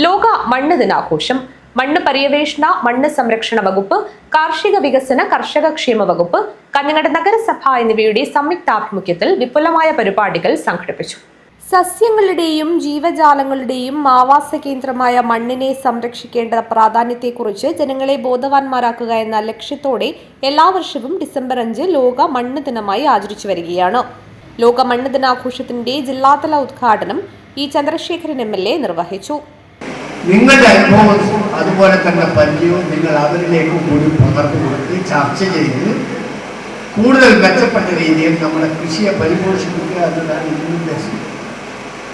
ലോക മണ്ണ് ദിനാഘോഷം. മണ്ണ് പര്യവേഷണ, മണ്ണ് സംരക്ഷണ വകുപ്പ്, കാർഷിക വികസന, കർഷക ക്ഷേമ വകുപ്പ്, കാഞ്ഞങ്ങാട് നഗരസഭ എന്നിവയുടെ സംയുക്താഭിമുഖ്യത്തിൽ വിപുലമായ പരിപാടികൾ സംഘടിപ്പിച്ചു. സസ്യങ്ങളുടെയും ജീവജാലങ്ങളുടെയും ആവാസ കേന്ദ്രമായ മണ്ണിനെ സംരക്ഷിക്കേണ്ട പ്രാധാന്യത്തെക്കുറിച്ച് ജനങ്ങളെ ബോധവാന്മാരാക്കുക എന്ന ലക്ഷ്യത്തോടെ എല്ലാ വർഷവും ഡിസംബർ 5 ലോക മണ്ണ് ദിനമായി ആചരിച്ചു വരികയാണ്. ലോക മണ്ണ് ദിനാഘോഷത്തിന്റെ ജില്ലാതല ഉദ്ഘാടനം ഇ ചന്ദ്രശേഖരൻ MLA നിർവഹിച്ചു. നിങ്ങളുടെ അനുഭവവും അതുപോലെ തന്നെ പരിചയവും നിങ്ങൾ അവരിലേക്ക് കൂടി പകർന്നു കൊടുത്ത് ചർച്ച ചെയ്ത് കൂടുതൽ മെച്ചപ്പെട്ട രീതിയിൽ നമ്മുടെ കൃഷിയെ പരിപോഷിപ്പിക്കുക എന്നതാണ് ഇതിൻ്റെ ഉദ്ദേശം.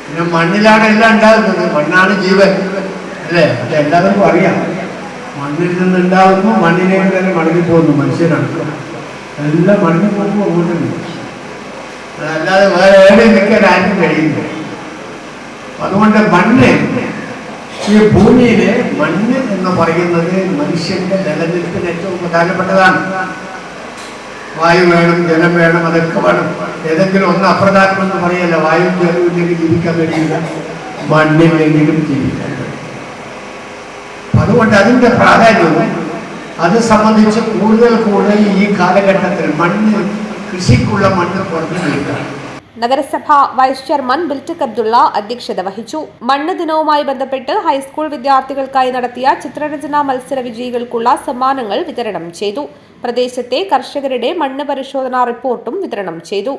പിന്നെ മണ്ണിലാണ് എല്ലാം ഉണ്ടാകുന്നത്, മണ്ണാണ് ജീവൻ അല്ലേ? അത് എല്ലാവർക്കും അറിയാം. മണ്ണിൽ നിന്നുണ്ടാകുന്നു, മണ്ണിനെ തന്നെ മടങ്ങി പോകുന്നു, മനുഷ്യനടക്കം എല്ലാം മടങ്ങി പോകുമ്പോൾ അങ്ങോട്ടുണ്ട്. അതല്ലാതെ വേറെ എവിടെ നിൽക്കാൻ ആർക്കും കഴിയുന്നു. അതുകൊണ്ട് മണ്ണ്, ഈ ഭൂമിയിലെ മണ്ണ് എന്ന് പറയുന്നത് മനുഷ്യന്റെ നിലനിൽപ്പിന് ഏറ്റവും പ്രധാനപ്പെട്ടതാണ്. വായു വേണം, ജലം വേണം, അതൊക്കെ വേണം. ഏതെങ്കിലും ഒന്ന് അപ്രധാനമെന്ന് പറയല്ല. വായു ജലവും ഇല്ലെങ്കിൽ ജീവിക്കാൻ കഴിയില്ല, മണ്ണിലെങ്കിലും ജീവിക്കാൻ കഴിയും. അതുകൊണ്ട് അതിൻ്റെ പ്രാധാന്യവും അത് സംബന്ധിച്ച് കൂടുതൽ ഈ കാലഘട്ടത്തിൽ മണ്ണ്, കൃഷിക്കുള്ള മണ്ണ് കുറഞ്ഞു നിൽക്കണം. നഗരസഭ വൈസ് ചെയർമാൻ ബിൽറ്റക് അബ്ദുള്ള അധ്യക്ഷത വഹിച്ചു. മണ്ണ് ദിനവുമായി ബന്ധപ്പെട്ട് ഹൈസ്കൂൾ വിദ്യാർത്ഥികൾക്കായി നടത്തിയ ചിത്രരചനാ മത്സര വിജയികൾക്കുള്ള സമ്മാനങ്ങൾ വിതരണം ചെയ്തു. പ്രദേശത്തെ കർഷകരുടെ മണ്ണ് പരിശോധനാ റിപ്പോർട്ടും വിതരണം ചെയ്തു.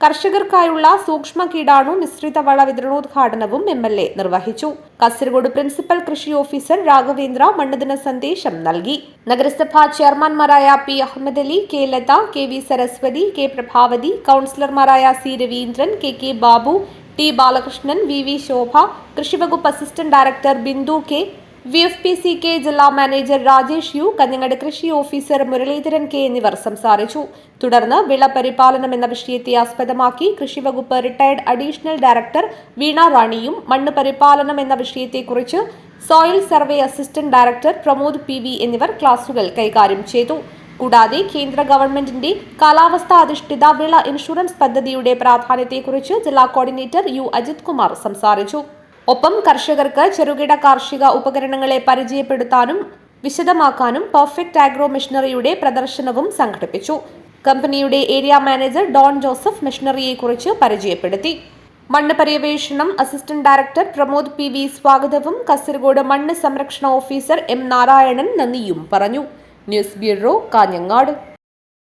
കർഷകർക്കായുള്ള സൂക്ഷ്മ കീടാണു മിശ്രിത വള വിതരണോദ്ഘാടനവും MLA നിർവഹിച്ചു. കാസർഗോഡ് പ്രിൻസിപ്പൽ കൃഷി ഓഫീസർ രാഘവേന്ദ്ര മണ്ണ് ദിന സന്ദേശം നൽകി. നഗരസഭാ ചെയർമാൻമാരായ P. Ahmed Ali, K. Latha, KV Saraswati, K. Prabhavati, കൗൺസിലർമാരായ C. Raveendran, KK Babu, T. Balakrishnan, VV ശോഭ, കൃഷിവകുപ്പ് assistant director Bindu K, VFPCK ജില്ലാ മാനേജർ രാജേഷ് U, കാഞ്ഞങ്ങാട് കൃഷി ഓഫീസർ മുരളീധരൻ K എന്നിവർ സംസാരിച്ചു. തുടർന്ന് വിള പരിപാലനം എന്ന വിഷയത്തെ ആസ്പദമാക്കി കൃഷിവകുപ്പ് റിട്ടയർഡ് അഡീഷണൽ ഡയറക്ടർ വീണ റാണിയും മണ്ണ് പരിപാലനം എന്ന വിഷയത്തെക്കുറിച്ച് soil survey assistant director Pramod PV എന്നിവർ ക്ലാസുകൾ കൈകാര്യം ചെയ്തു. കൂടാതെ കേന്ദ്ര ഗവൺമെന്റിന്റെ കാലാവസ്ഥാ അധിഷ്ഠിത വിള ഇൻഷുറൻസ് പദ്ധതിയുടെ പ്രാധാന്യത്തെക്കുറിച്ച് ജില്ലാ കോർഡിനേറ്റർ U. അജിത് കുമാർ സംസാരിച്ചു. ഒപ്പം കർഷകർക്ക് ചെറുകിട കാർഷിക ഉപകരണങ്ങളെ പരിചയപ്പെടുത്താനും വിശദമാക്കാനും പെർഫെക്റ്റ് ആഗ്രോ മെഷീനറിയുടെ പ്രദർശനവും സംഘടിപ്പിച്ചു. കമ്പനിയുടെ ഏരിയ മാനേജർ ഡോൺ ജോസഫ് മെഷീനറിയെക്കുറിച്ച് പരിചയപ്പെടുത്തി. മണ്ണ് പര്യവേഷണം അസിസ്റ്റന്റ് ഡയറക്ടർ പ്രമോദ് PV സ്വാഗതവും കാസർഗോഡ് മണ്ണ് സംരക്ഷണ ഓഫീസർ M. നാരായണൻ നന്ദിയും പറഞ്ഞു. News bureau, Kanhangad.